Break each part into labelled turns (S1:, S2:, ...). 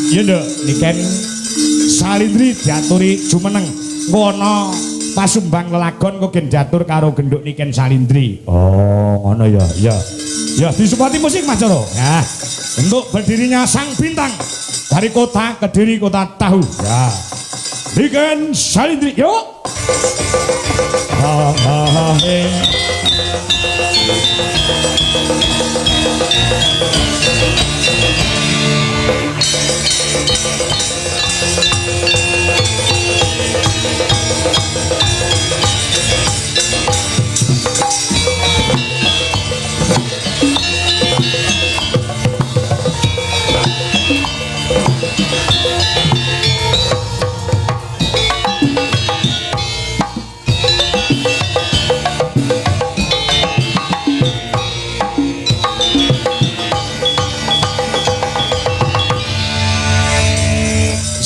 S1: Iya nduk, niken Salindri diaturi jumeneng. Ngono pasumbang lelagon kok gen diatur karo genduk niken Salindri. Oh, ngono ya. Ya. Ya disupati musik Mas Coro. Ya. Untuk berdirinya sang bintang dari kota Kediri, kota tahu. Ya. Niken Salindri, yuk. Ha ha ha.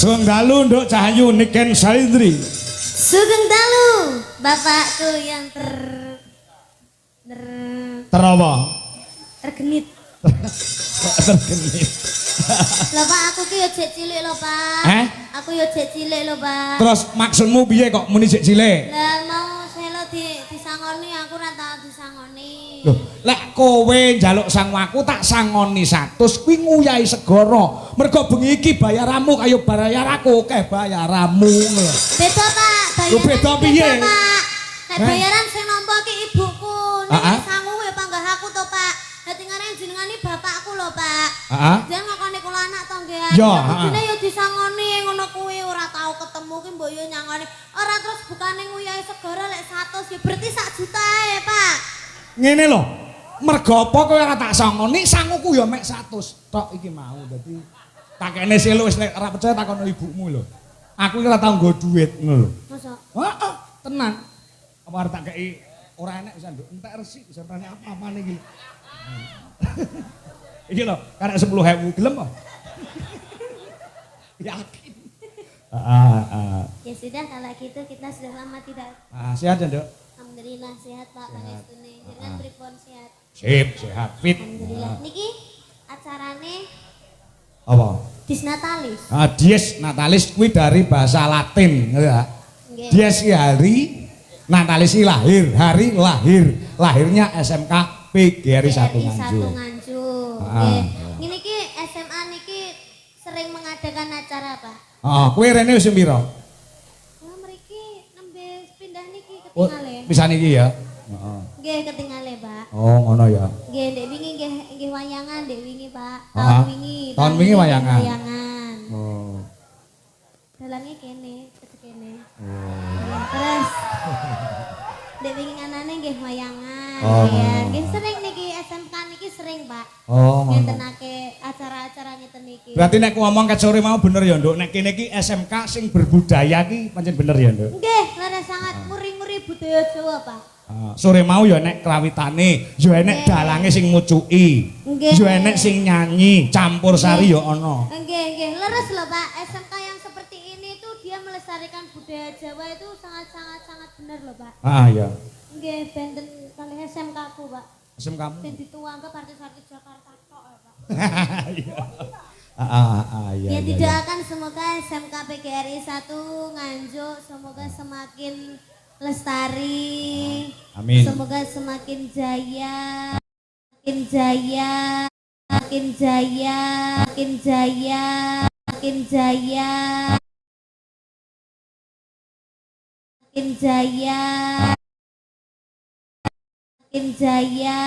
S1: Sugeng dalu nduk Cahayu niken Salindri.
S2: Sugeng dalu bapakku yang
S1: Terapa?
S2: tergenit.
S1: Tergenit.
S2: Lho Pak, aku ki yo jek cilik lho Pak. Aku yo jek cilik lho Pak.
S1: Terus maksudmu piye kok muni jek cilik?
S2: Lah mau selo disangoni aku ora tau disangoni.
S1: Loh, lek kowe njaluk sangwaku tak sangoni 100 kuwi nguyahi segara. Mergo bengi iki bayaramu kaya bayar aku akeh bayaramu.
S2: Beda Pak,
S1: Lho, beda piye?
S2: Pak. Nek bayaran sing nampa ki ibuku, nek sangu ya panggah aku to Pak. Dadi ngareng jenengane bapakku lho Pak.
S1: Heeh.
S2: Jangan ngakoni kula anak to nggih.
S1: Ya,
S2: Kudune yo disangoni ngono kuwi ora tau ketemu ki mbok yo nyangoni. Ora terus bukane nguyahi segara lek 100 ya berarti 1 juta ae Pak.
S1: Ngene lho. Mergo apa kowe ora tak sangoni sanguku ya mek 100 tok iki mau. Dadi takene selo wis nek ora percaya takono ibumu lho. Aku iki ora tau nggo dhuwit ngono lho.
S2: Masa?
S1: Heeh, tenan. Apa arep tak kei ora enek bisa nduk entek resik bisa tanya apa-apane iki. Iki lho, karek 10.000 gelem apa? Yakin.
S2: Ya sudah kalau gitu kita sudah lama tidak.
S1: Sehat ya, Nduk?
S2: Alhamdulillah sehat Pak Pangestune. Jenengan pripun sehat?
S1: Sip, sehat, fit.
S2: Alhamdulillah. Niki acarane
S1: Apa?
S2: Dis Natalis.
S1: Dies Natalis kuwi dari bahasa Latin, ya.
S2: Nggih.
S1: Dies ki hari, Natalis ki lahir, hari lahir. Lahirnya SMK PGRI 1 Nganjuk.
S2: Nggih. Ngene iki SMA niki sering mengadakan acara apa?
S1: Kowe rene wis pira?
S2: Oh, mriki nembe pindah niki ketingale.
S1: Pisan iki ya.
S2: Nggih ketingale, Pak.
S1: Oh, ngono ya.
S2: Nggih, ndek wingi nggih wayangan, ndek wingi, Pak.
S1: Ah,
S2: Tahun wingi.
S1: tahun wingi wayangan.
S2: Wayangan.
S1: Oh.
S2: Dalange kene, kene.
S1: Oh.
S2: Terus ndek wingi nganane nggih wayangan.
S1: Oh.
S2: Ya, nggih sering niki SMK niki sering, Pak.
S1: Oh, ngono.
S2: Ngentenake acara-acara ngeten niki.
S1: Berarti nek ngomong ket sore mau bener ya, Nduk. Nek kene iki SMK sing berbudaya ki pancen bener ya, Nduk.
S2: Nggih, leres sangat muri-muri budaya Jawa, Pak.
S1: Sore mau ya nek krawitane, ya enek dalange sing ngucuki.
S2: Nggih.
S1: Ya enek sing nyanyi, campur sari ya ana.
S2: Nggih, leres loh Pak. SMK yang seperti ini tuh dia melestarikan budaya Jawa itu sangat benar loh Pak.
S1: Iya.
S2: Nggih, benten kali SMK aku Pak.
S1: SMK-mu.
S2: Dan dituangke artis-artis Jakarta tok ya Pak.
S1: Iya. Iya.
S2: Ya didoakan semoga SMK PGRI 1 Nganjuk semoga semakin lestari.
S1: Amin.
S2: Semoga semakin jaya. Makin jaya. Makin jaya. Makin jaya. Makin jaya. Makin jaya. Makin jaya.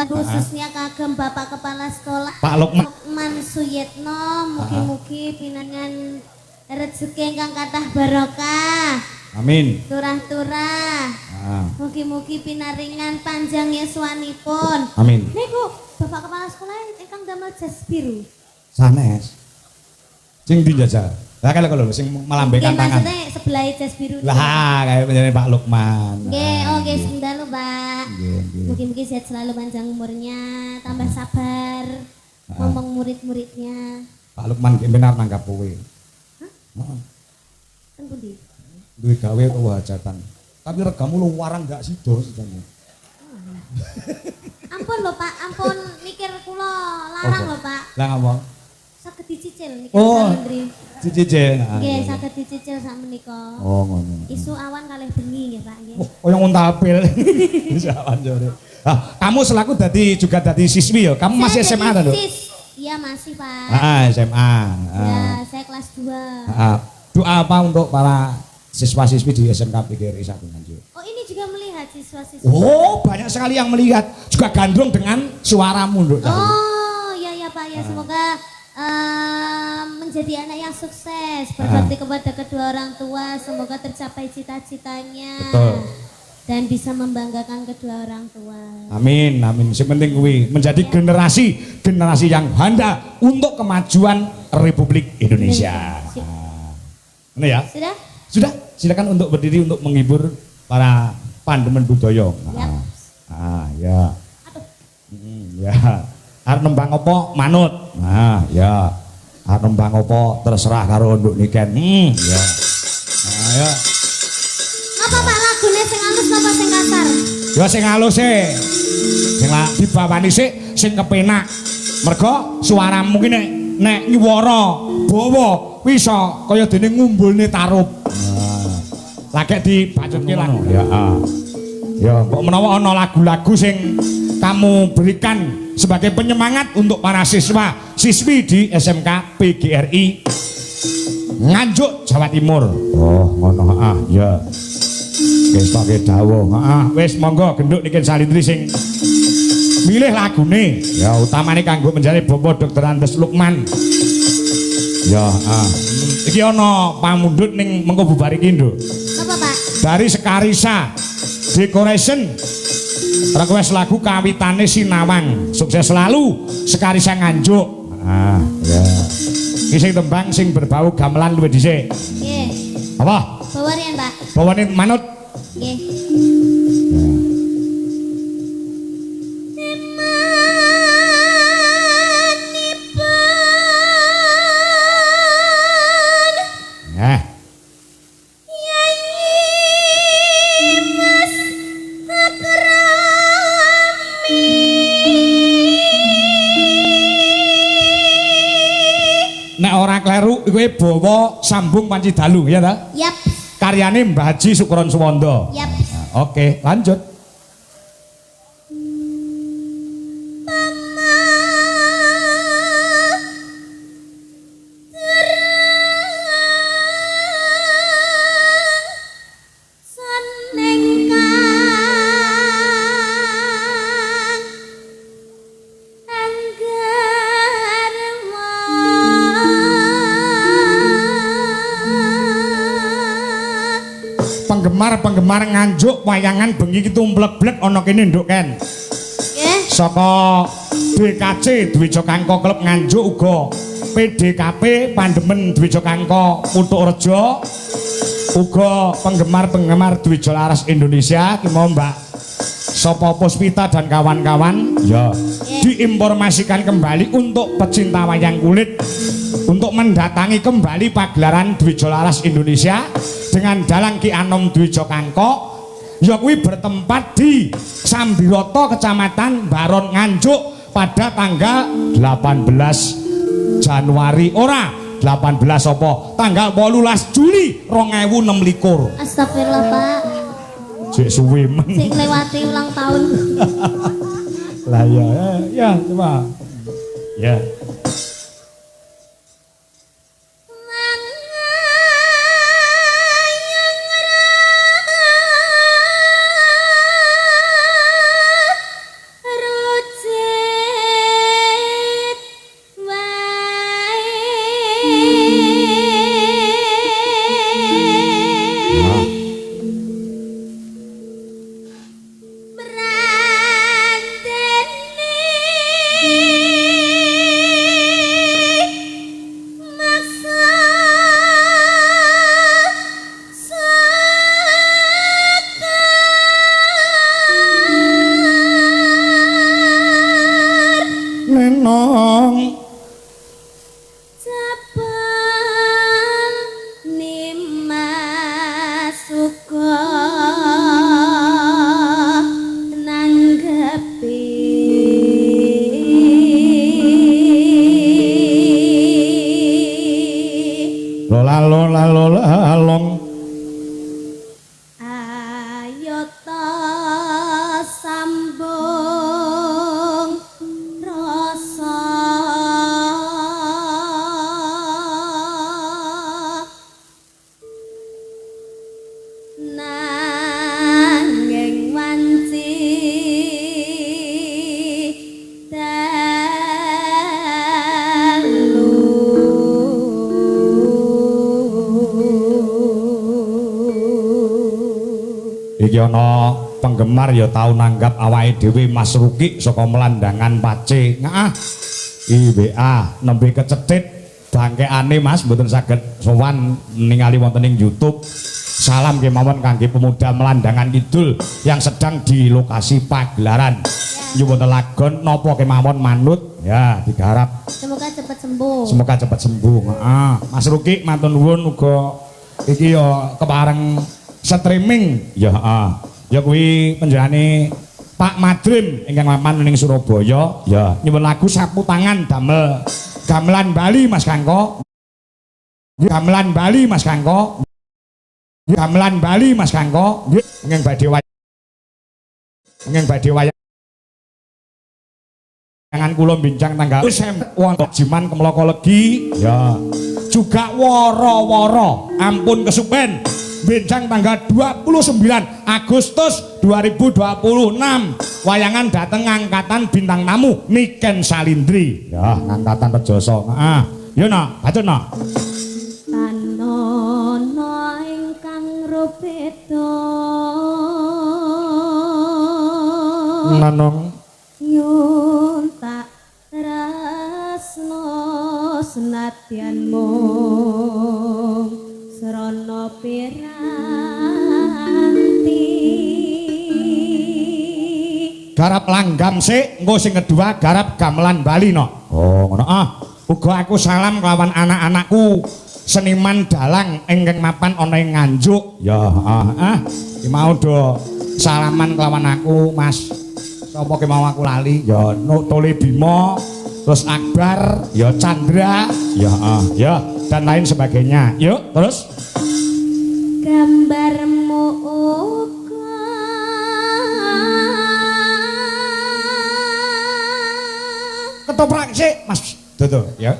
S2: Khususnya kagem Bapak Kepala Sekolah
S1: Pak Lukman.
S2: Lukman Suyetno, mugi-mugi pinangan rezeki ingkang kathah barokah.
S1: Amin.
S2: Turah-turah. Mugi-mugi pinaringan panjang yuswanipun.
S1: Amin.
S2: Niku Bapak Kepala Sekolah ingkang damel jas biru.
S1: Sanes. Sing ndi jajal? Lah kalau sing melambaikan tangan.
S2: Maksudnya sebelah jas biru.
S1: Lah kayak penjane Pak Lukman.
S2: Nggih, oke sebentar lho, Pak.
S1: Nggih.
S2: Mungkin sehat selalu panjang umurnya, tambah sabar. Ngomong murid-muridnya.
S1: Pak Lukman ki benar nanggap kowe.
S2: Hah?
S1: Heeh.
S2: Kan pundi?
S1: Duwe gawe utawa hajatan. Tapi regamu lu warang gak sido sedane.
S2: Ampun lho Pak, ampun mikir kula larang lho Pak.
S1: Lah ngomong.
S2: Saged dicicil dicicil niki
S1: Oh.
S2: Salindri.
S1: Dicicil.
S2: Nggih, saged dicicil sak menika.
S1: Oh, ngono.
S2: Isu awan kalih bengi nggih, Pak nggih.
S1: Kaya nguntapil. Bisa sore. Kamu selaku juga dadi siswi ya. Kamu masih
S2: Saya
S1: SMA
S2: jadi
S1: ta, Nduk?
S2: Iya, masih, Pak.
S1: SMA.
S2: Ya, saya kelas 2.
S1: Doa apa untuk para siswa-siswi di SMK PGRI Satu Nganjuk?
S2: Oh, ini juga melihat siswa-siswa.
S1: Oh, banyak sekali yang melihat. Juga gandrung dengan suaramu, Nduk.
S2: Oh, ya Pak ya, semoga menjadi anak yang sukses, berbakti kepada kedua orang tua, semoga tercapai cita-citanya.
S1: Betul.
S2: Dan bisa membanggakan kedua orang tua.
S1: Amin, amin. Yang penting kuwi menjadi generasi yang handal untuk kemajuan Republik Indonesia. Ini ya.
S2: Sudah?
S1: Sudah, silakan untuk berdiri untuk menghibur para pandemen budaya.
S2: Yap.
S1: Ya. Ya. Arep nembang apa manut. Nah, ya. Arep nembang apa terserah karo nduk niken. Ya. Nah, ya.
S2: Apa Pak lagune sing halus apa sing kasar?
S1: Ya sing halus e. Sing lah dibawani sik sing kepenak. Mergo suaramu ki nek nyuwara bawa bisa kaya dene ngumbulne tarup. Lagek dibacutke lagu. Ya. Ya, kok menawa ana lagu-lagu sing kamu berikan sebagai penyemangat untuk para siswa siswi di SMK PGRI Nganjuk Jawa Timur. Oh, ngono ya. Wis tak dawuh. Wis monggo genduk niki Salindri sing milih lagune. Ya utamane kanggo menjadi Bapak Dr. Andes Lukman. Ya, iki ana pamundhut ning mengko bubar iki, Nduk.
S2: Apa Pak?
S1: Dari Sekarisa Decoration request lagu kawitane Sinawang. Sukses selalu Sekarisa Nganjuk. Ya. Iki sing tembang sing berbau gamelan luwih dhisik.
S2: Nggih.
S1: Apa?
S2: Bawa rian, Pak.
S1: Bawane manut.
S2: Nggih.
S1: Nah. Nek ora kleru kowe bawa sambung panci dalu ya ta?
S2: Yap.
S1: Karyane Mbah Haji Sukron Suwondo.
S2: Yap.
S1: Oke, lanjut. Penggemar Nganjuk wayangan bengi ki tumblek-blek ana kene Nduk Ken.
S2: Nggih.
S1: Saka BKC Dwija Kangko Klub Nganjuk uga PDKP Pandemen Dwija Kangko Putuk Rejo uga penggemar Dwija Laras Indonesia ki mau Mbak Sopo Puspita dan kawan-kawan ya diinformasikan kembali untuk pecinta wayang kulit untuk mendatangi kembali pagelaran Dwija Laras Indonesia dengan Dalang Ki Anom Dwija Kangko ya kuwi bertempat di Sambiroto Kecamatan Baron Nganjuk pada tanggal 18 Januari ora 18 apa tanggal 18 Juli 2026.
S2: Astagfirullah, Pak.
S1: Cek suwe men.
S2: Sing lewati ulang tahun.
S1: Lah ya coba. Ya. lola lola lola long
S2: ayo ta sambung rasa nanging wanci
S1: iki ana penggemar ya tau nanggap awake dhewe Mas Ruki saka melandangan Pace. Ngaah. IWA nembe kecethit bangkeane Mas mboten saged sowan ningali wonten ing YouTube. Salam kemawon kangge pemuda melandangan kidul yang sedang di lokasi pagelaran. Nyuwun lagon napa kemawon manut ya digarap.
S2: Semoga cepat sembuh.
S1: Semoga cepat sembuh. Heeh. Mas Ruki matur nuwun uga iki ya kepareng streaming ya ya kuwi panjenengane Pak Madrim ingkang mapan ning Surabaya ya nyuwun lagu sapu tangan damel gamelan Bali Mas Kangko gamelan Bali Mas Kangko gamelan Bali Mas Kangko nggih ingkang badhe wayangan kula bincang tanggal wonten Jiman Kemloko Legi ya juga woro-woro ampun kesupen bincang tanggal 29 Agustus 2026 wayangan dateng angkatan bintang tamu Niken Salindri ya angkatan Rejoso ya no baca no
S2: tanono ingkang rupeda
S1: nanong
S2: nyun tak tresno senadyan mung srana piranti
S1: garap langgam sik engko sing kedua garap gamelan Bali no oh ngono uga aku salam kelawan anak-anakku seniman dalang ingkang mapan ana ing Nganjuk ya iki mau do salaman kelawan aku Mas sapa ki mau aku lali ya Tole Bimo terus Akbar ya Chandra ya ya dan lain sebagainya yuk terus
S2: gambarmu uga
S1: ketoprak sik Mas Dodo ya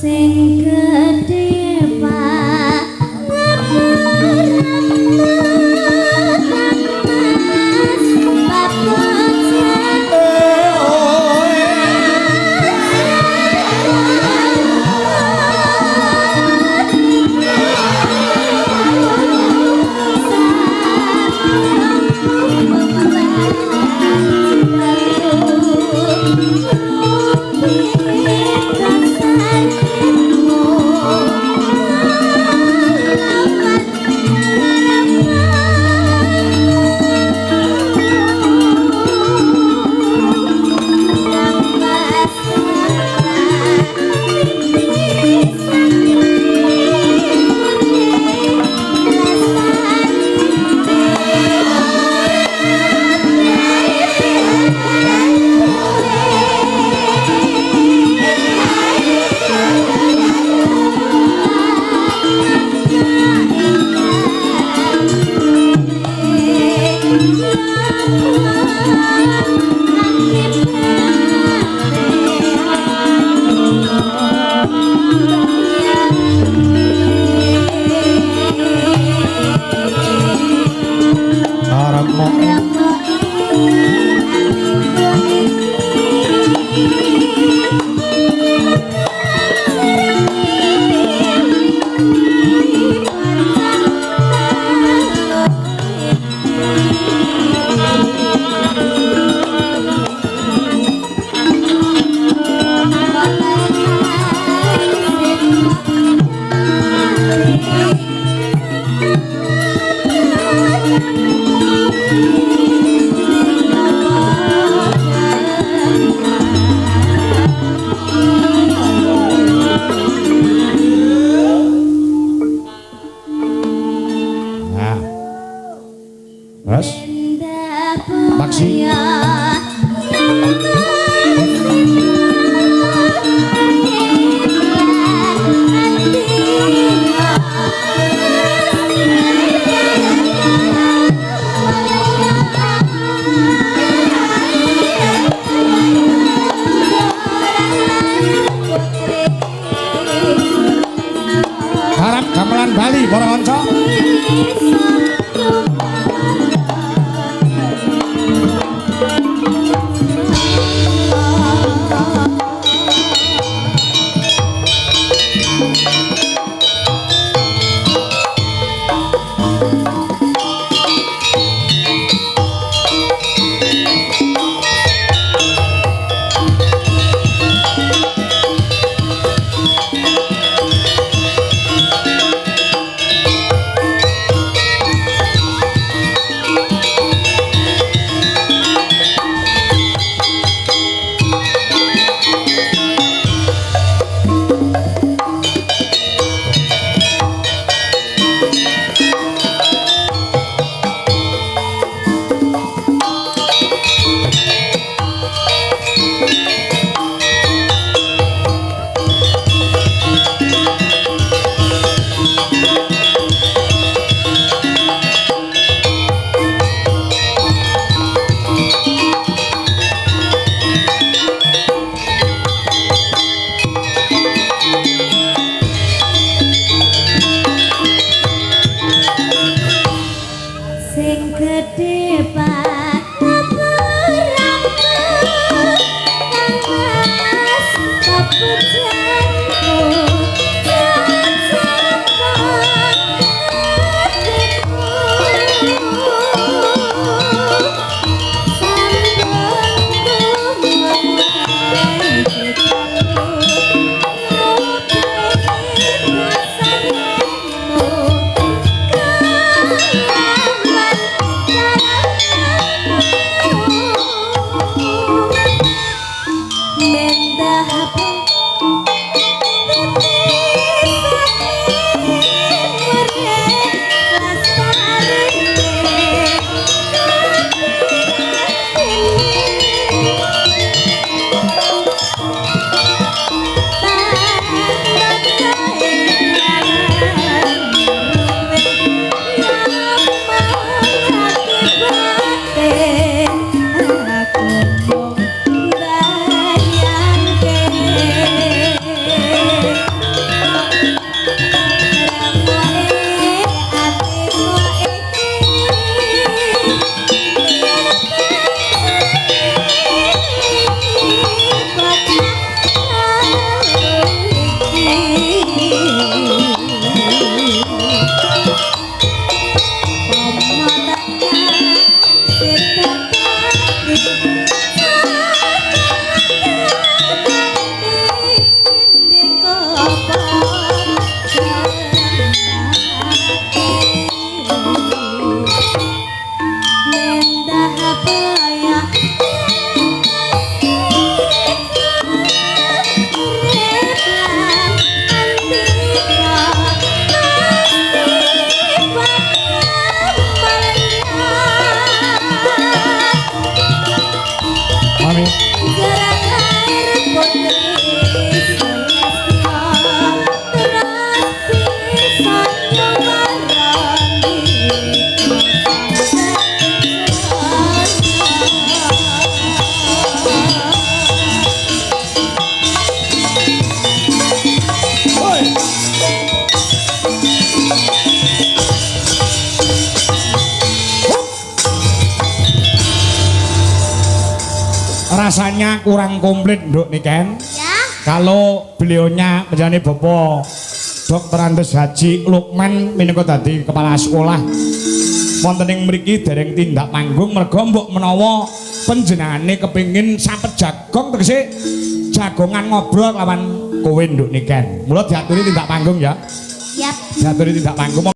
S2: sing gedhe pangapunten
S1: Mas. Maksi. Harap gamelan Bali para kanca. Rasanya kurang komplit Nduk Niken.
S2: Ya.
S1: Kalau beliaunya menjadi Bapak Dr. Andes Haji Lukman minangka dadi kepala sekolah wonten ing mriki dereng tindak panggung merga mbok menawa panjenengane kepingin sapet jagong tegese jagongan ngobrol lawan kowe Nduk Niken. Mula diaturi tindak panggung ya.
S2: Yap.
S1: Diaturi tindak panggung.